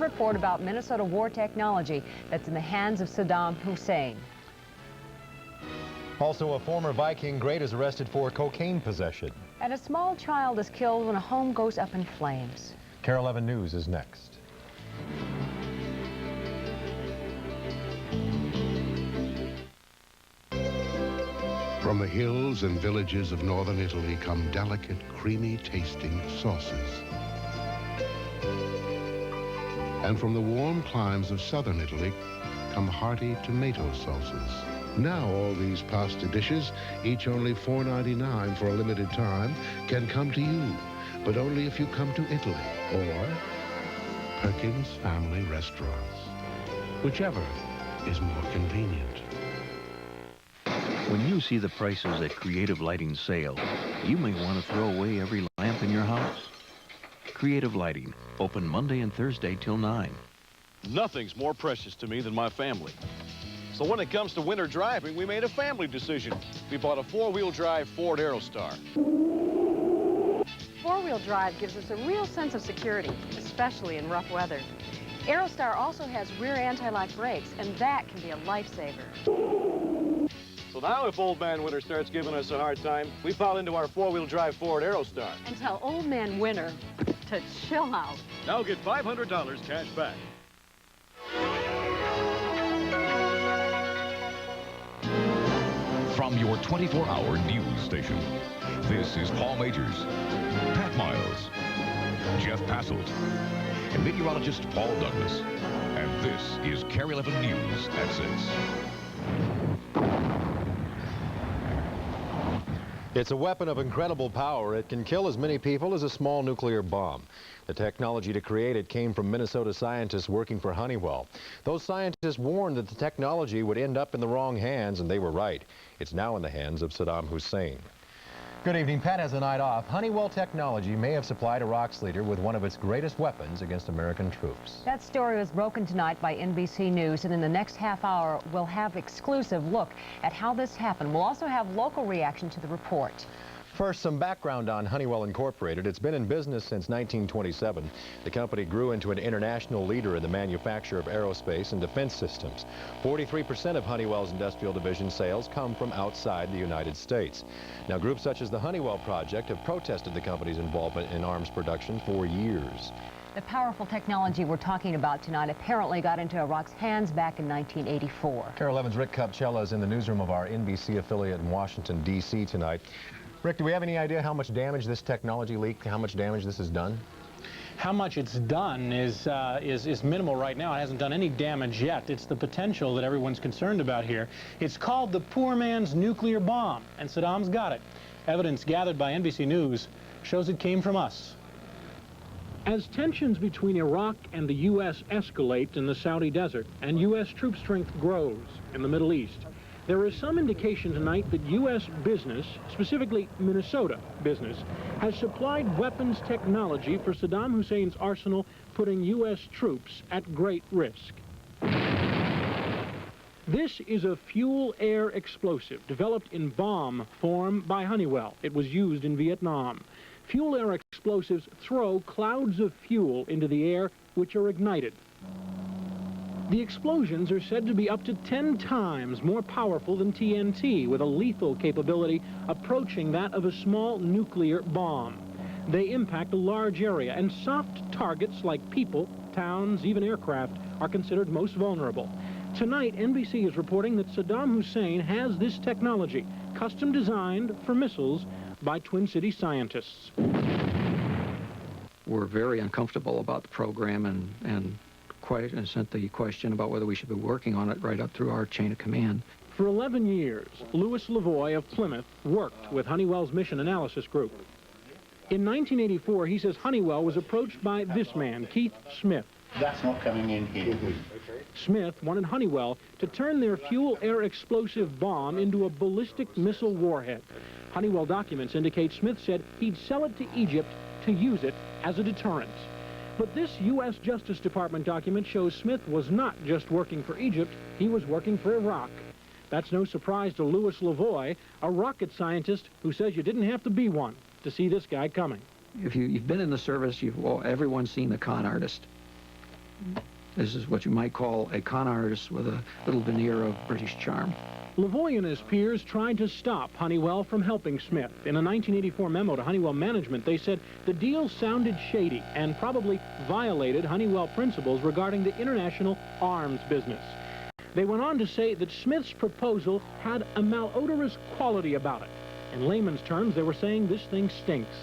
Report about Minnesota war technology that's in the hands of Saddam Hussein. Also, a former Viking great is arrested for cocaine possession. And a small child is killed when a home goes up in flames. KARE 11 News is next. From the hills and villages of northern Italy come delicate, creamy-tasting sauces. And from the warm climes of southern Italy come hearty tomato sauces. Now all these pasta dishes, each only $4.99 for a limited time, can come to you, but only if you come to Italy or Perkins Family Restaurants, whichever is more convenient. When you see the prices at Creative Lighting sale, you may want to throw away every lamp in your house. Creative Lighting, open Monday and Thursday till 9. Nothing's more precious to me than my family. So when it comes to winter driving, we made a family decision. We bought a four-wheel drive Ford Aerostar. Four-wheel drive gives us a real sense of security, especially in rough weather. Aerostar also has rear anti-lock brakes, and that can be a lifesaver. So now if Old Man Winter starts giving us a hard time, we pile into our four-wheel drive Ford Aerostar. And tell Old Man Winter to chill out. Now get $500 cash back. From your 24-hour news station, this is Paul Majors, Pat Miles, Jeff Passelt, and meteorologist Paul Douglas. And this is KARE 11 News at 6. It's a weapon of incredible power. It can kill as many people as a small nuclear bomb. The technology to create it came from Minnesota scientists working for Honeywell. Those scientists warned that the technology would end up in the wrong hands, and they were right. It's now in the hands of Saddam Hussein. Good evening. Pat has a night off. Honeywell Technology may have supplied Iraq's leader with one of its greatest weapons against American troops. That story was broken tonight by NBC News, and in the next half hour, we'll have exclusive look at how this happened. We'll also have local reaction to the report. First, some background on Honeywell Incorporated. It's been in business since 1927. The company grew into an international leader in the manufacture of aerospace and defense systems. 43% of Honeywell's industrial division sales come from outside the United States. Now, groups such as the Honeywell Project have protested the company's involvement in arms production for years. The powerful technology we're talking about tonight apparently got into Iraq's hands back in 1984. KARE 11's Rick Kupchella is in the newsroom of our NBC affiliate in Washington, D.C. tonight. Rick, do we have any idea how much damage this technology leaked, how much damage this has done? How much it's done is minimal right now. It hasn't done any damage yet. It's the potential that everyone's concerned about here. It's called the poor man's nuclear bomb, and Saddam's got it. Evidence gathered by NBC News shows it came from us. As tensions between Iraq and the U.S. escalate in the Saudi desert and U.S. troop strength grows in the Middle East, there is some indication tonight that U.S. business, specifically Minnesota business, has supplied weapons technology for Saddam Hussein's arsenal, putting U.S. troops at great risk. This is a fuel-air explosive developed in bomb form by Honeywell. It was used in Vietnam. Fuel-air explosives throw clouds of fuel into the air, which are ignited. The explosions are said to be up to 10 times more powerful than TNT, with a lethal capability approaching that of a small nuclear bomb. They impact a large area, and soft targets like people, towns, even aircraft are considered most vulnerable. Tonight, NBC is reporting that Saddam Hussein has this technology, custom designed for missiles by Twin Cities scientists. We're very uncomfortable about the program and sent the question about whether we should be working on it right up through our chain of command. For 11 years, Louis Lavoie of Plymouth worked with Honeywell's Mission Analysis Group. In 1984, he says Honeywell was approached by this man, Keith Smith. That's not coming in here. Smith wanted Honeywell to turn their fuel-air explosive bomb into a ballistic missile warhead. Honeywell documents indicate Smith said he'd sell it to Egypt to use it as a deterrent. But this U.S. Justice Department document shows Smith was not just working for Egypt, he was working for Iraq. That's no surprise to Louis Lavoie, a rocket scientist who says you didn't have to be one to see this guy coming. If you've been in the service, everyone's seen the con artist. This is what you might call a con artist with a little veneer of British charm. Lavoie and his peers tried to stop Honeywell from helping Smith. In a 1984 memo to Honeywell management, they said the deal sounded shady and probably violated Honeywell principles regarding the international arms business. They went on to say that Smith's proposal had a malodorous quality about it. In layman's terms, they were saying this thing stinks.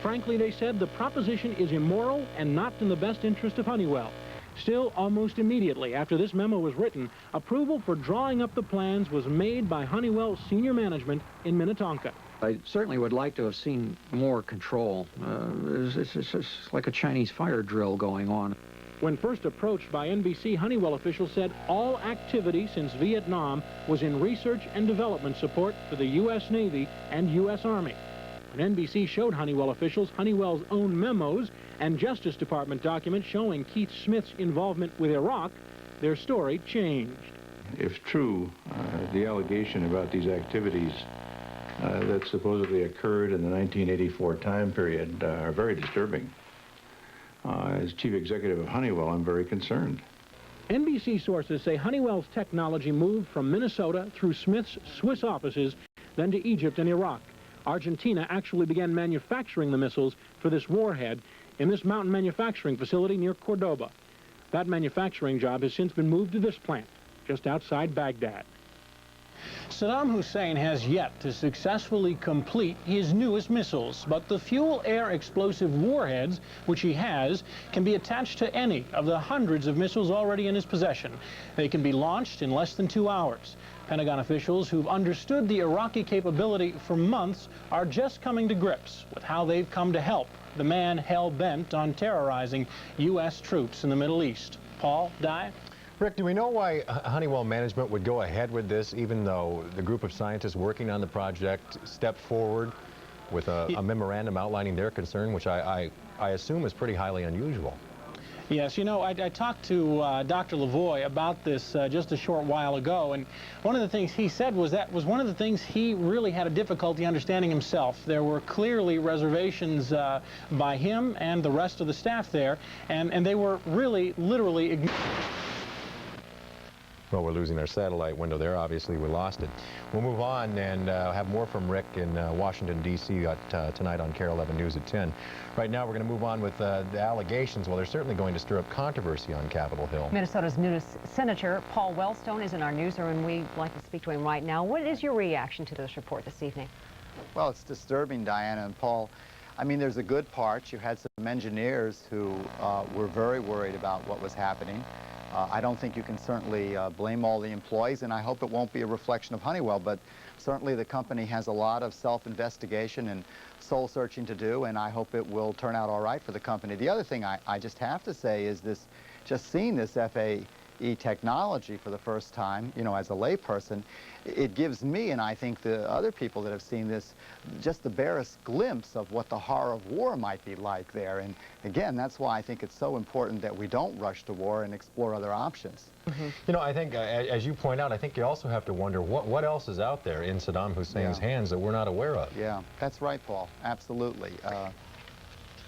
Frankly, they said the proposition is immoral and not in the best interest of Honeywell. Still, almost immediately after this memo was written, approval for drawing up the plans was made by Honeywell senior management in Minnetonka. I certainly would like to have seen more control. It's like a Chinese fire drill going on. When first approached by NBC, Honeywell officials said all activity since Vietnam was in research and development support for the U.S. Navy and U.S. Army. When NBC showed Honeywell officials Honeywell's own memos and Justice Department documents showing Keith Smith's involvement with Iraq, their story changed. If true, the allegation about these activities that supposedly occurred in the 1984 time period are very disturbing. As chief executive of Honeywell, I'm very concerned. NBC sources say Honeywell's technology moved from Minnesota through Smith's Swiss offices, then to Egypt and Iraq. Argentina actually began manufacturing the missiles for this warhead in this mountain manufacturing facility near Cordoba. That manufacturing job has since been moved to this plant, just outside Baghdad. Saddam Hussein has yet to successfully complete his newest missiles, but the fuel-air explosive warheads, which he has, can be attached to any of the hundreds of missiles already in his possession. They can be launched in less than 2 hours. Pentagon officials who've understood the Iraqi capability for months are just coming to grips with how they've come to help the man hell-bent on terrorizing U.S. troops in the Middle East. Paul, Di? Rick, do we know why Honeywell management would go ahead with this, even though the group of scientists working on the project stepped forward with a memorandum outlining their concern, which I assume is pretty highly unusual? Yes, you know, I talked to Dr. Lavoie about this just a short while ago, and one of the things he said was that was one of the things he really had a difficulty understanding himself. There were clearly reservations by him and the rest of the staff there, and they were really, literally ignored. Well, we're losing our satellite window there. Obviously, we lost it. We'll move on and have more from Rick in Washington, D.C. Tonight on KARE 11 News at 10. Right now, we're going to move on with the allegations. Well, they're certainly going to stir up controversy on Capitol Hill. Minnesota's newest senator, Paul Wellstone, is in our newsroom, and we'd like to speak to him right now. What is your reaction to this report this evening? Well, it's disturbing, Diana and Paul. I mean, there's a good part. You had some engineers who were very worried about what was happening. I don't think you can certainly blame all the employees, and I hope it won't be a reflection of Honeywell, but certainly the company has a lot of self-investigation and soul-searching to do, and I hope it will turn out all right for the company. The other thing I just have to say is this, just seeing this FAE technology for the first time, you know, as a layperson, it gives me, and I think the other people that have seen this, just the barest glimpse of what the horror of war might be like there. And again, that's why I think it's so important that we don't rush to war and explore other options. Mm-hmm. You know, I think, as you point out, I think you also have to wonder what else is out there in Saddam Hussein's hands that we're not aware of. Yeah, that's right, Paul. Absolutely.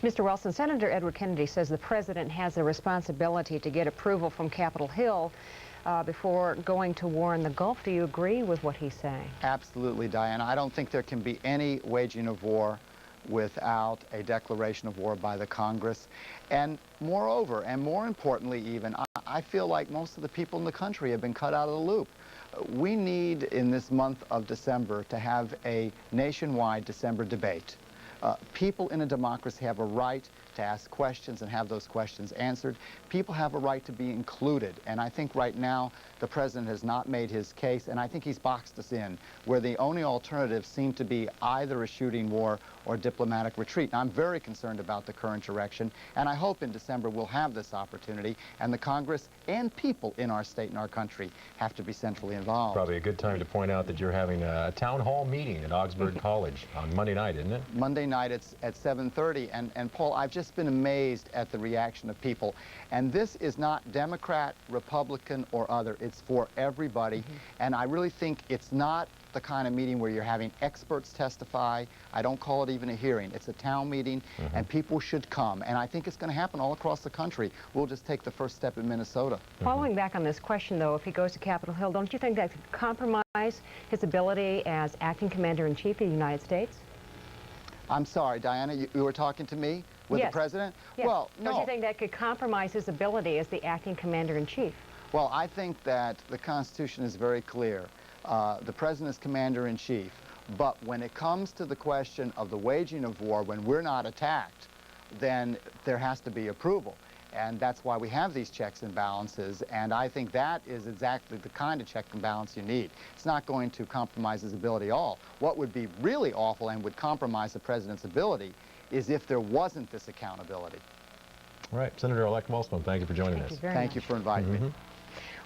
Mr. Wilson, Senator Edward Kennedy says the president has a responsibility to get approval from Capitol Hill before going to war in the Gulf. Do you agree with what he's saying? Absolutely, Diana. I don't think there can be any waging of war without a declaration of war by the Congress. And moreover, and more importantly even, I feel like most of the people in the country have been cut out of the loop. We need, in this month of December, to have a nationwide December debate. People in a democracy have a right to ask questions and have those questions answered. People have a right to be included, and I think right now the president has not made his case, and I think he's boxed us in, where the only alternatives seem to be either a shooting war or diplomatic retreat. And I'm very concerned about the current direction, and I hope in December we'll have this opportunity, and the Congress and people in our state and our country have to be centrally involved. Probably a good time to point out that you're having a town hall meeting at Augsburg College on Monday night, isn't it? Monday night at 7:30, and Paul, I've just been amazed at the reaction of people. And this is not Democrat, Republican, or other. It's for everybody. And I really think it's not the kind of meeting where you're having experts testify. I don't call it even a hearing. It's a town meeting, and people should come. And I think it's going to happen all across the country. We'll just take the first step in Minnesota. Following back on this question, though, if he goes to Capitol Hill, don't you think that could compromise his ability as acting commander-in-chief of the United States? I'm sorry, Diana, you were talking to me with Yes. the president? Yes. Well, no. Don't you think that could compromise his ability as the acting commander-in-chief? Well, I think that the Constitution is very clear. The president is commander-in-chief. But when it comes to the question of the waging of war, when we're not attacked, then there has to be approval. And that's why we have these checks and balances. And I think that is exactly the kind of check and balance you need. It's not going to compromise his ability at all. What would be really awful and would compromise the president's ability is if there wasn't this accountability. All right, Senator-elect Wellstone, thank you for joining us. Thank you for inviting me.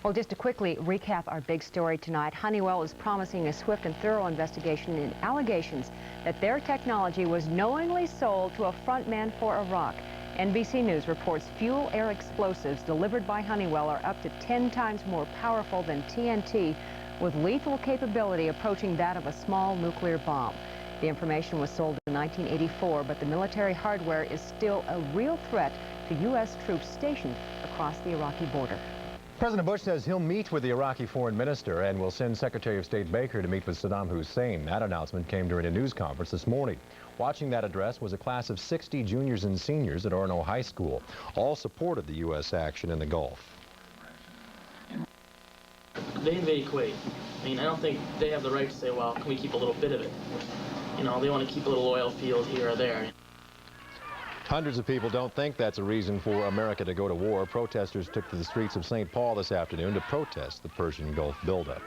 Well, just to quickly recap our big story tonight, Honeywell is promising a swift and thorough investigation in allegations that their technology was knowingly sold to a frontman for Iraq. NBC News reports fuel-air explosives delivered by Honeywell are up to 10 times more powerful than TNT, with lethal capability approaching that of a small nuclear bomb. The information was sold in 1984, but the military hardware is still a real threat to U.S. troops stationed across the Iraqi border. President Bush says he'll meet with the Iraqi foreign minister and will send Secretary of State Baker to meet with Saddam Hussein. That announcement came during a news conference this morning. Watching that address was a class of 60 juniors and seniors at Orono High School. All supported the U.S. action in the Gulf. They invade Kuwait. I mean, I don't think they have the right to say, well, can we keep a little bit of it? You know, they want to keep a little oil field here or there. Hundreds of people don't think that's a reason for America to go to war. Protesters took to the streets of St. Paul this afternoon to protest the Persian Gulf buildup.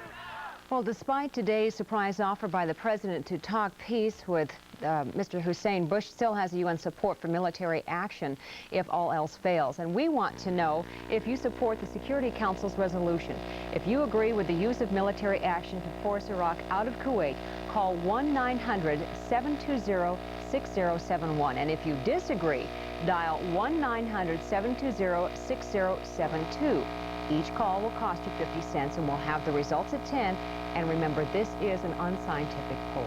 Well, despite today's surprise offer by the president to talk peace with Mr. Hussein, Bush still has UN support for military action if all else fails. And we want to know if you support the Security Council's resolution. If you agree with the use of military action to force Iraq out of Kuwait, call 1-900-720-6071. And if you disagree, dial 1-900-720-6072. Each call will cost you 50 cents, and we'll have the results at 10. And remember, this is an unscientific poll.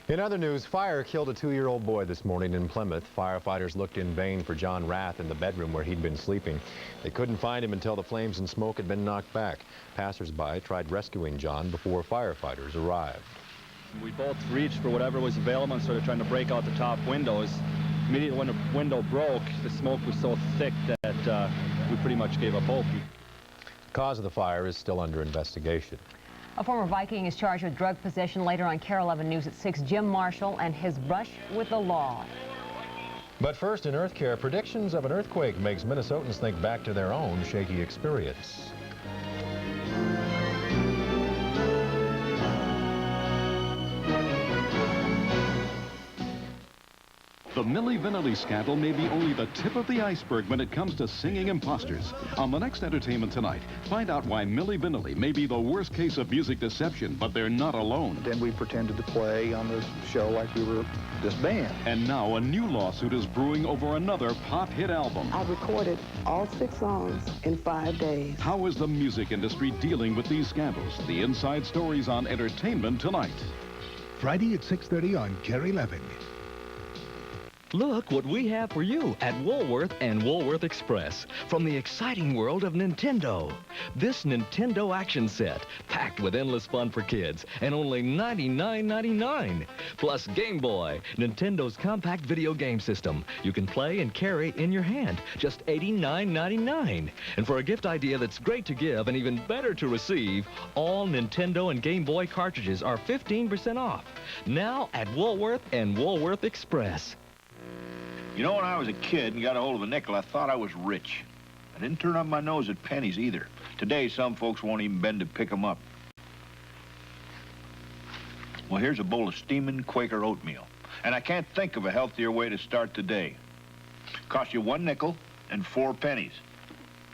In other news, fire killed a 2-year-old boy this morning in Plymouth. Firefighters looked in vain for John Rath in the bedroom where he'd been sleeping. They couldn't find him until the flames and smoke had been knocked back. Passers-by tried rescuing John before firefighters arrived. We both reached for whatever was available and started trying to break out the top windows. Immediately when the window broke, the smoke was so thick that we pretty much gave up hope. The cause of the fire is still under investigation. A former Viking is charged with drug possession. Later on KARE 11 News at 6, Jim Marshall and his brush with the law. But first, in Earth Care, predictions of an earthquake makes Minnesotans think back to their own shaky experience. The Milli Vanilli scandal may be only the tip of the iceberg when it comes to singing imposters. On the next Entertainment Tonight, find out why Milli Vanilli may be the worst case of music deception, but they're not alone. Then we pretended to play on the show like we were this band. And now a new lawsuit is brewing over another pop hit album. I recorded all 6 songs in 5 days. How is the music industry dealing with these scandals? The inside stories on Entertainment Tonight. Friday at 6:30 on KARE 11. Look what we have for you at Woolworth and Woolworth Express from the exciting world of Nintendo. This Nintendo action set, packed with endless fun for kids, and only $99.99. Plus Game Boy, Nintendo's compact video game system. You can play and carry in your hand, just $89.99. And for a gift idea that's great to give and even better to receive, all Nintendo and Game Boy cartridges are 15% off. Now at Woolworth and Woolworth Express. You know, when I was a kid and got a hold of a nickel, I thought I was rich. I didn't turn up my nose at pennies either. Today, some folks won't even bend to pick them up. Well, here's a bowl of steaming Quaker oatmeal. And I can't think of a healthier way to start the day. Costs you 1 nickel and 4 pennies.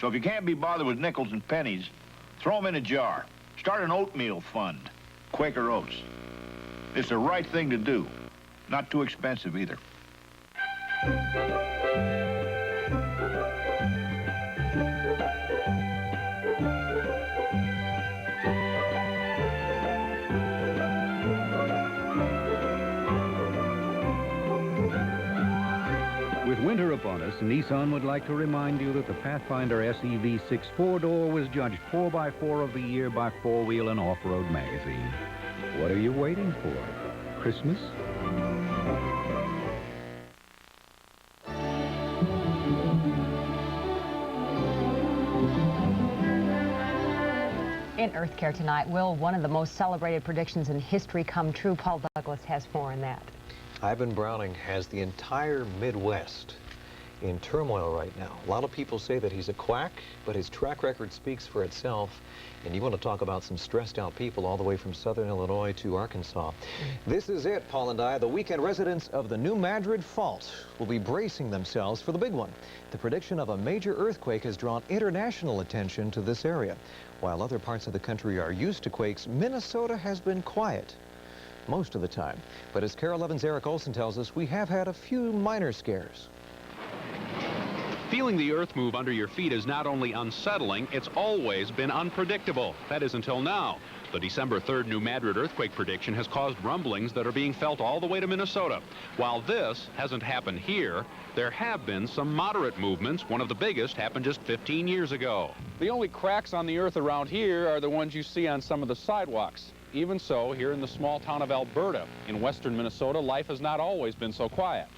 So if you can't be bothered with nickels and pennies, throw them in a jar. Start an oatmeal fund. Quaker Oats. It's the right thing to do. Not too expensive either. Nissan would like to remind you that the Pathfinder SE V6 4-door was judged 4x4 of the year by 4-Wheel and Off-Road magazine. What are you waiting for? Christmas? In Earth Care tonight, will one of the most celebrated predictions in history come true? Paul Douglas has more on that. Ivan Browning has the entire Midwest in turmoil right now. A lot of people say that he's a quack, but his track record speaks for itself. And you want to talk about some stressed out people all the way from southern Illinois to Arkansas. This is it, Paul and I. The weekend residents of the New Madrid Fault will be bracing themselves for the big one. The prediction of a major earthquake has drawn international attention to this area. While other parts of the country are used to quakes, Minnesota has been quiet most of the time. But as KARE 11's Eric Olson tells us, we have had a few minor scares. Feeling the earth move under your feet is not only unsettling, it's always been unpredictable. That is until now. The December 3rd New Madrid earthquake prediction has caused rumblings that are being felt all the way to Minnesota. While this hasn't happened here, there have been some moderate movements. One of the biggest happened just 15 years ago. The only cracks on the earth around here are the ones you see on some of the sidewalks. Even so, here in the small town of Alberta, in western Minnesota, life has not always been so quiet.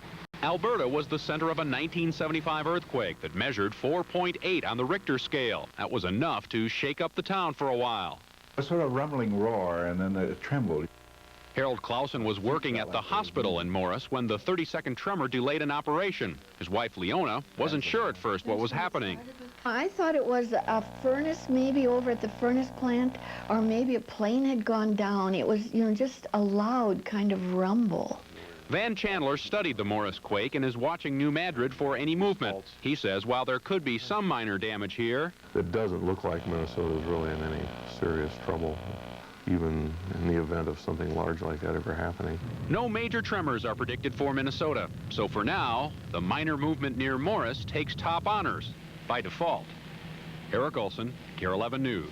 Alberta was the center of a 1975 earthquake that measured 4.8 on the Richter scale. That was enough to shake up the town for a while. A sort of rumbling roar, and then it trembled. Harold Clausen was working at the hospital in Morris when the 30-second tremor delayed an operation. His wife, Leona, wasn't sure at first what was happening. I thought it was a furnace maybe over at the furnace plant, or maybe a plane had gone down. It was, just a loud kind of rumble. Van Chandler studied the Morris quake and is watching New Madrid for any movement. He says while there could be some minor damage here, it doesn't look like Minnesota is really in any serious trouble, even in the event of something large like that ever happening. No major tremors are predicted for Minnesota. So for now, the minor movement near Morris takes top honors by default. Eric Olson, KARE 11 News.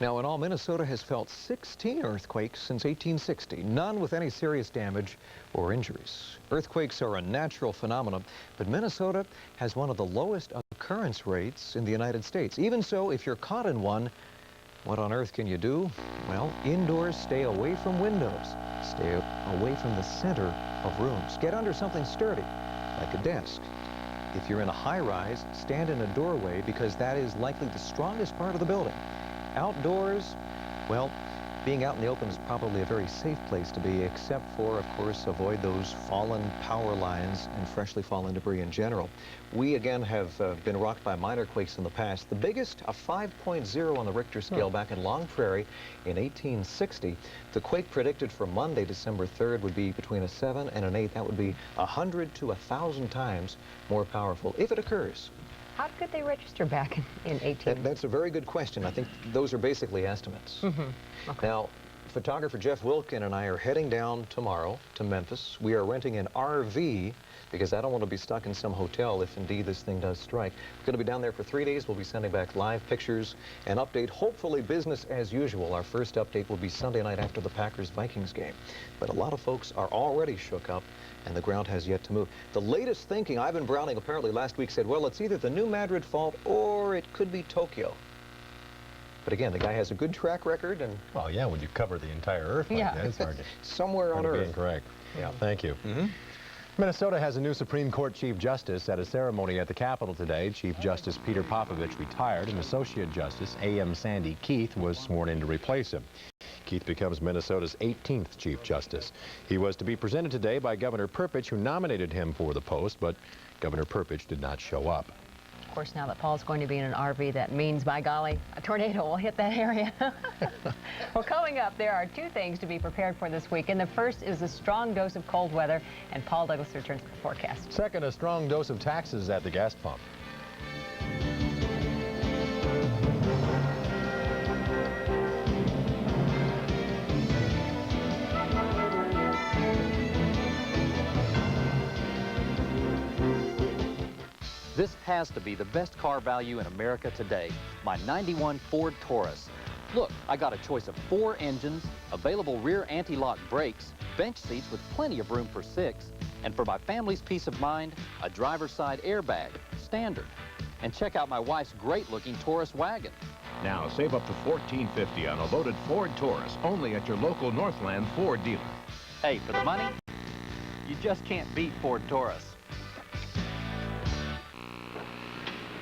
Now, in all, Minnesota has felt 16 earthquakes since 1860, none with any serious damage or injuries. Earthquakes are a natural phenomenon, but Minnesota has one of the lowest occurrence rates in the United States. Even so, if you're caught in one, what on earth can you do? Well, indoors, stay away from windows. Stay away from the center of rooms. Get under something sturdy, like a desk. If you're in a high-rise, stand in a doorway because that is likely the strongest part of the building. Outdoors, well, being out in the open is probably a very safe place to be, except for, of course, avoid those fallen power lines and freshly fallen debris in general. We, again, have been rocked by minor quakes in the past. The biggest, a 5.0 on the Richter scale back in Long Prairie in 1860. The quake predicted for Monday, December 3rd, would be between a 7 and an 8. That would be 100 to 1,000 times more powerful, if it occurs. How could they register back in 18? That's a very good question. I think those are basically estimates. Okay. Now, photographer Jeff Wilkin and I are heading down tomorrow to Memphis. We are renting an RV because I don't want to be stuck in some hotel if indeed this thing does strike. We're going to be down there for 3 days. We'll be sending back live pictures and update, hopefully business as usual. Our first update will be Sunday night after the Packers-Vikings game. But a lot of folks are already shook up, and the ground has yet to move. The latest thinking, Ivan Browning apparently last week said, well, it's either the New Madrid fault or it could be Tokyo. But again, the guy has a good track record, and... Well, yeah, when you cover the entire Earth like that, it's hard to... Somewhere on Earth. Be incorrect. Yeah, thank you. Minnesota has a new Supreme Court Chief Justice at a ceremony at the Capitol today. Chief Justice Peter Popovich retired, and Associate Justice A.M. Sandy Keith was sworn in to replace him. Keith becomes Minnesota's 18th Chief Justice. He was to be presented today by Governor Perpich, who nominated him for the post, but Governor Perpich did not show up. Of course, now that Paul's going to be in an RV, that means, by golly, a tornado will hit that area. Well, coming up, there are two things to be prepared for this weekend. The first is a strong dose of cold weather, and Paul Douglas returns to the forecast. Second, a strong dose of taxes at the gas pump. This has to be the best car value in America today, my 91 Ford Taurus. Look, I got a choice of 4 engines, available rear anti-lock brakes, bench seats with plenty of room for 6, And for my family's peace of mind, a driver's side airbag, standard. And check out my wife's great-looking Taurus wagon. Now save up to $1,450 on a loaded Ford Taurus, only at your local Northland Ford dealer. Hey, for the money, you just can't beat Ford Taurus.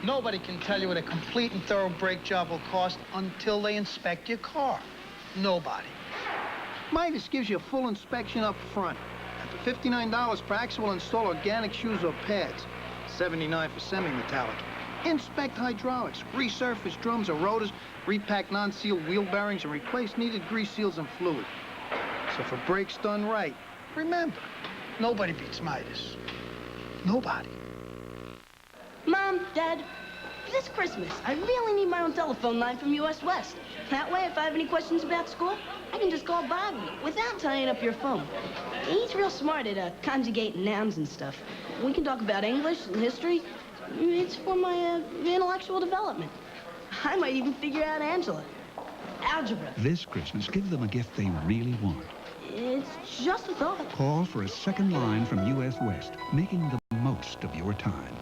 Nobody can tell you what a complete and thorough brake job will cost until they inspect your car. Nobody. Midas gives you a full inspection up front. And for $59 per axle, we'll install organic shoes or pads. $79 for semi-metallic. Inspect hydraulics, resurface drums or rotors, repack non-sealed wheel bearings, and replace needed grease seals and fluid. So for brakes done right, remember, nobody beats Midas. Nobody. Mom, Dad, this Christmas, I really need my own telephone line from US West. That way, if I have any questions about school, I can just call Bobby without tying up your phone. He's real smart at conjugating nouns and stuff. We can talk about English and history. It's for my intellectual development. I might even figure out Angela. Algebra. This Christmas, give them a gift they really want. It's just a thought. Call for a second line from US West, making the most of your time.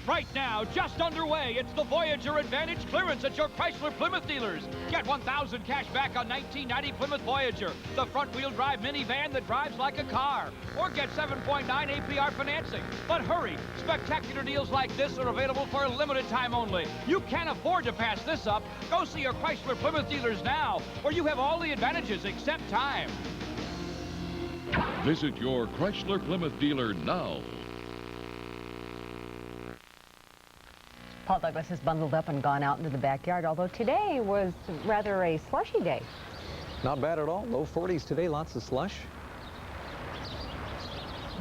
Right now, just underway, it's the Voyager Advantage clearance at your Chrysler Plymouth dealers. Get $1,000 cash back on 1990 Plymouth Voyager, the front-wheel drive minivan that drives like a car. Or get 7.9 APR financing. But hurry, spectacular deals like this are available for a limited time only. You can't afford to pass this up. Go see your Chrysler Plymouth dealers now, where you have all the advantages except time. Visit your Chrysler Plymouth dealer now. Paul Douglas has bundled up and gone out into the backyard, although today was rather a slushy day. Not bad at all. Low 40s today, lots of slush.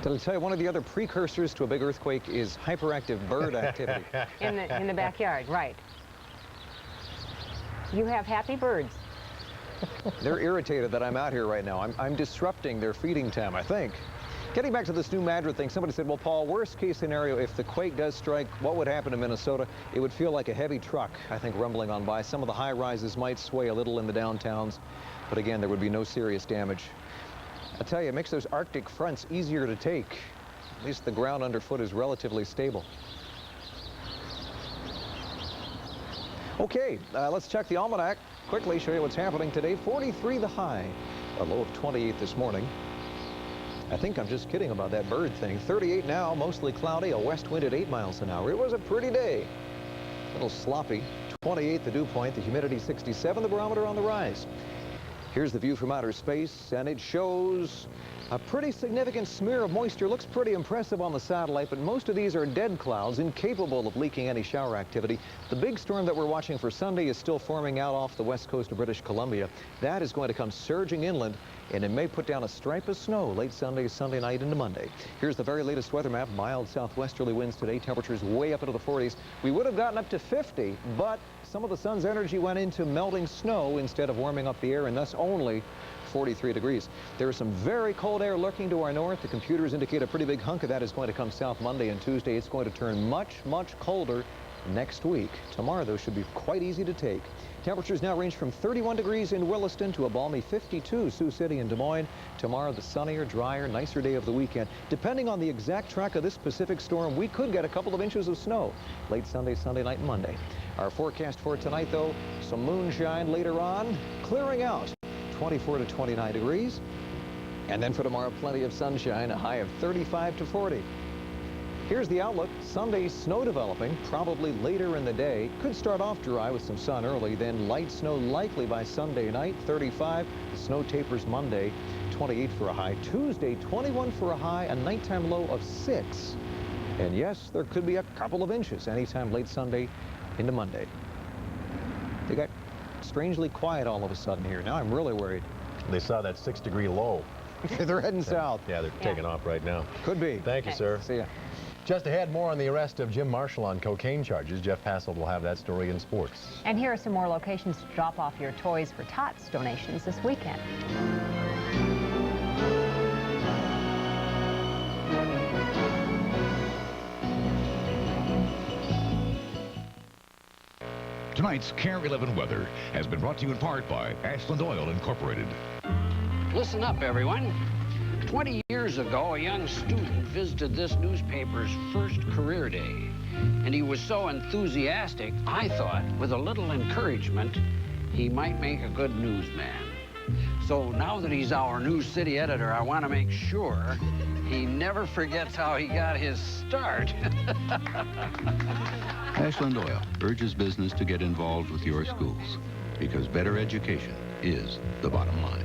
Did I tell you, one of the other precursors to a big earthquake is hyperactive bird activity. in the backyard, right. You have happy birds. They're irritated that I'm out here right now. I'm disrupting their feeding time, I think. Getting back to this new Madrid thing, somebody said, well, Paul, worst case scenario, if the quake does strike, what would happen in Minnesota? It would feel like a heavy truck, I think, rumbling on by. Some of the high rises might sway a little in the downtowns, but again, there would be no serious damage. I tell you, it makes those Arctic fronts easier to take. At least the ground underfoot is relatively stable. Okay, let's check the almanac. Quickly show you what's happening today. 43 the high, a low of 28 this morning. I think I'm just kidding about that bird thing. 38 now, mostly cloudy, a west wind at 8 miles an hour. It was a pretty day. A little sloppy. 28 the dew point, the humidity 67, the barometer on the rise. Here's the view from outer space, and it shows a pretty significant smear of moisture. Looks pretty impressive on the satellite, but most of these are dead clouds, incapable of leaking any shower activity. The big storm that we're watching for Sunday is still forming out off the west coast of British Columbia. That is going to come surging inland, and it may put down a stripe of snow late Sunday, Sunday night into Monday. Here's the very latest weather map. Mild southwesterly winds today, temperatures way up into the 40s. We would have gotten up to 50, but some of the sun's energy went into melting snow instead of warming up the air, and thus only 43 degrees. There is some very cold air lurking to our north. The computers indicate a pretty big hunk of that is going to come south Monday and Tuesday. It's going to turn much, much colder next week. Tomorrow, though, should be quite easy to take. Temperatures now range from 31 degrees in Williston to a balmy 52 Sioux City and Des Moines. Tomorrow, the sunnier, drier, nicer day of the weekend. Depending on the exact track of this Pacific storm, we could get a couple of inches of snow late Sunday, Sunday night, and Monday. Our forecast for tonight, though, some moonshine later on, clearing out 24 to 29 degrees. And then for tomorrow, plenty of sunshine, a high of 35 to 40. Here's the outlook. Sunday, snow developing, probably later in the day. Could start off dry with some sun early, then light snow likely by Sunday night, 35. The snow tapers Monday, 28 for a high. Tuesday, 21 for a high, a nighttime low of 6. And yes, there could be a couple of inches anytime late Sunday into Monday. They got strangely quiet all of a sudden here. Now I'm really worried. They saw that 6-degree low. They're heading south. Yeah, they're taking off right now. Could be. Thank you, sir. See ya. Just ahead, more on the arrest of Jim Marshall on cocaine charges. Jeff Passel will have that story in sports. And here are some more locations to drop off your Toys for Tots donations this weekend. Tonight's KARE 11 weather has been brought to you in part by Ashland Oil Incorporated. Listen up, everyone. 20 years years ago, a young student visited this newspaper's first career day. And he was so enthusiastic, I thought, with a little encouragement, he might make a good newsman. So now that he's our new city editor, I want to make sure he never forgets how he got his start. Ashland Oil urges business to get involved with your schools because better education is the bottom line.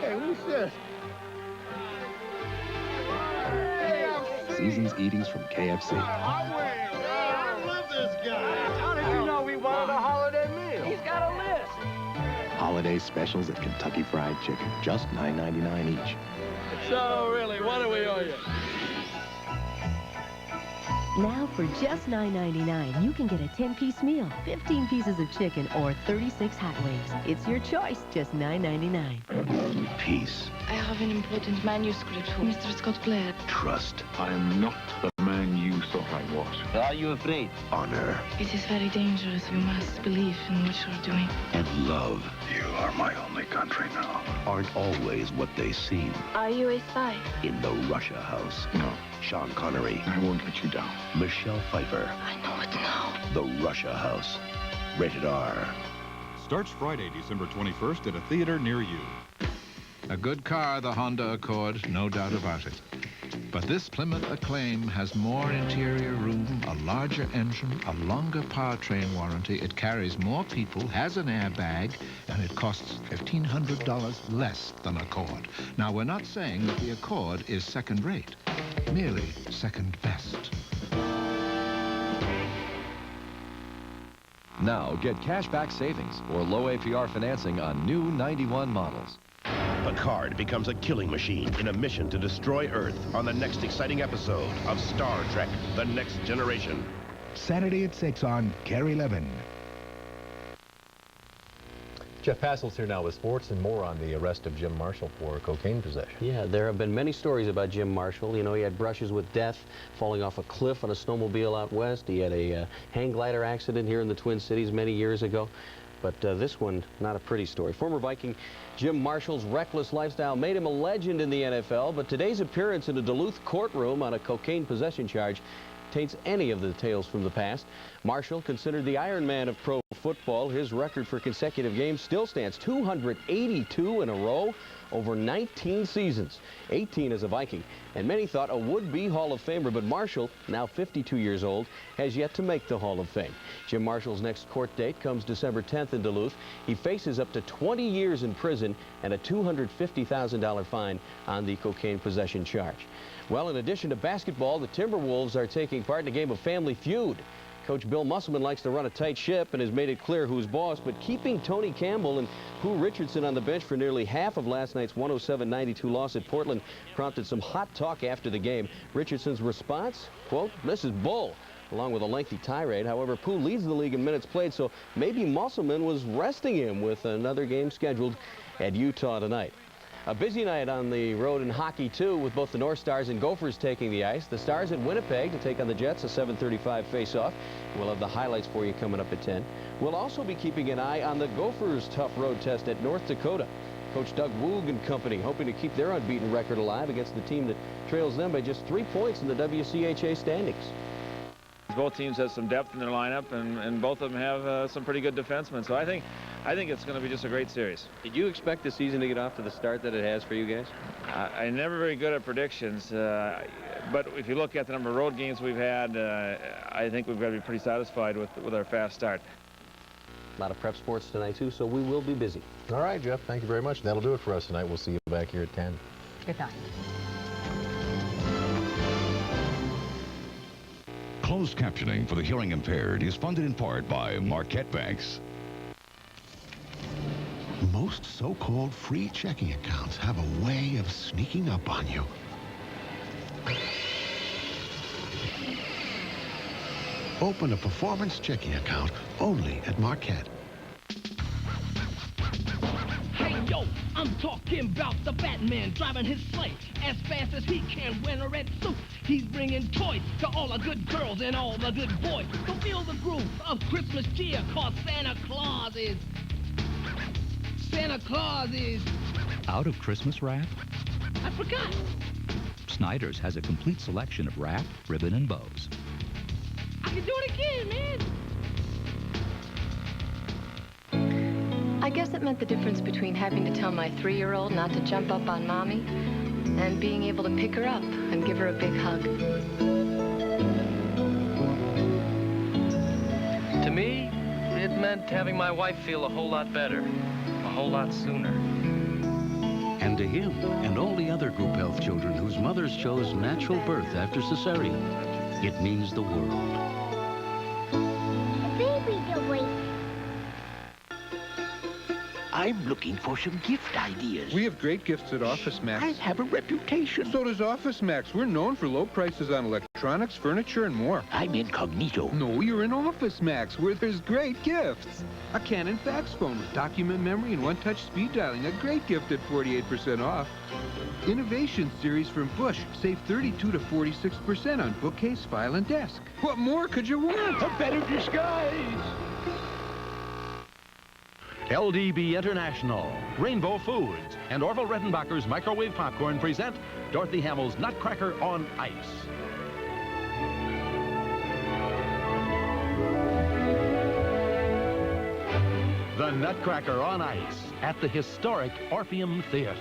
Hey, who's this? Season's eatings from KFC. I love this guy. How did you know we wanted a holiday meal? He's got a list. Holiday specials at Kentucky Fried Chicken, just $9.99 each. So, really, what do we owe you? Now for just $9.99, you can get a 10-piece meal, 15 pieces of chicken, or 36 hot wings. It's your choice, just $9.99. Peace. I have an important manuscript for Mr. Scott Blair. Trust. I am not the man you thought I was. Are you afraid? Honor. It is very dangerous. You must believe in what you're doing. And love. You are my only country now. Aren't always what they seem. Are you a spy? In the Russia House. No. Sean Connery. I won't let you down. Michelle Pfeiffer. I know it now. The Russia House. Rated R. Starts Friday, December 21st at a theater near you. A good car, the Honda Accord, no doubt about it. But this Plymouth Acclaim has more interior room, a larger engine, a longer powertrain warranty. It carries more people, has an airbag, and it costs $1,500 less than Accord. Now, we're not saying that the Accord is second rate, merely second best. Now, get cashback savings or low APR financing on new 91 models. Picard becomes a killing machine in a mission to destroy Earth on the next exciting episode of Star Trek: The Next Generation. Saturday at 6 on KARE 11. Jeff Passel's here now with sports and more on the arrest of Jim Marshall for cocaine possession. Yeah, there have been many stories about Jim Marshall. You know, he had brushes with death, falling off a cliff on a snowmobile out west. He had a hang glider accident here in the Twin Cities many years ago. But this one, not a pretty story. Former Viking Jim Marshall's reckless lifestyle made him a legend in the NFL, but today's appearance in a Duluth courtroom on a cocaine possession charge taints any of the tales from the past. Marshall, considered the Iron Man of pro football, his record for consecutive games still stands 282 in a row over 19 seasons, 18 as a Viking. And many thought a would-be Hall of Famer, but Marshall, now 52 years old, has yet to make the Hall of Fame. Jim Marshall's next court date comes December 10th in Duluth. He faces up to 20 years in prison and a $250,000 fine on the cocaine possession charge. Well, in addition to basketball, the Timberwolves are taking part in a game of Family Feud. Coach Bill Musselman likes to run a tight ship and has made it clear who's boss, but keeping Tony Campbell and Pooh Richardson on the bench for nearly half of last night's 107-92 loss at Portland prompted some hot talk after the game. Richardson's response, quote, "This is bull," along with a lengthy tirade. However, Pooh leads the league in minutes played, so maybe Musselman was resting him with another game scheduled at Utah tonight. A busy night on the road in hockey, too, with both the North Stars and Gophers taking the ice. The Stars at Winnipeg to take on the Jets, a 7:35 face-off. We'll have the highlights for you coming up at 10. We'll also be keeping an eye on the Gophers' tough road test at North Dakota. Coach Doug Woog and company hoping to keep their unbeaten record alive against the team that trails them by just 3 points in the WCHA standings. Both teams have some depth in their lineup, and both of them have some pretty good defensemen. So I think it's going to be just a great series. Did you expect the season to get off to the start that it has for you guys? I'm never very good at predictions, but if you look at the number of road games we've had, I think we've got to be pretty satisfied with our fast start. A lot of prep sports tonight, too, so we will be busy. All right, Jeff, thank you very much. That'll do it for us tonight. We'll see you back here at 10. Good night. Closed captioning for the hearing impaired is funded in part by Marquette Banks. Most so-called free checking accounts have a way of sneaking up on you. Open a performance checking account only at Marquette. Hey, yo, I'm talking about the Batman driving his sleigh as fast as he can wearing a red suit. He's bringing toys to all the good girls and all the good boys. So feel the groove of Christmas cheer, cause Santa Claus is out of Christmas wrap? I forgot. Snyder's has a complete selection of wrap, ribbon, and bows. I can do it again, man! I guess it meant the difference between having to tell my 3-year-old not to jump up on Mommy and being able to pick her up and give her a big hug. To me, it meant having my wife feel a whole lot better, a whole lot sooner. And to him and all the other group health children whose mothers chose natural birth after cesarean, it means the world. Baby boy. I'm looking for some gift ideas. We have great gifts at Office Max. I have a reputation. So does Office Max. We're known for low prices on electronics, furniture, and more. I'm incognito. No, you're in Office Max, where there's great gifts. A Canon fax phone with document memory and one-touch speed dialing. A great gift at 48% off. Innovation series from Bush. Save 32 to 46% on bookcase, file, and desk. What more could you want? A better disguise. LDB International, Rainbow Foods, and Orville Redenbacher's Microwave Popcorn present Dorothy Hamill's Nutcracker on Ice. The Nutcracker on Ice at the historic Orpheum Theater.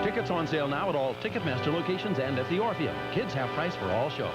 Tickets on sale now at all Ticketmaster locations and at the Orpheum. Kids have price for all shows.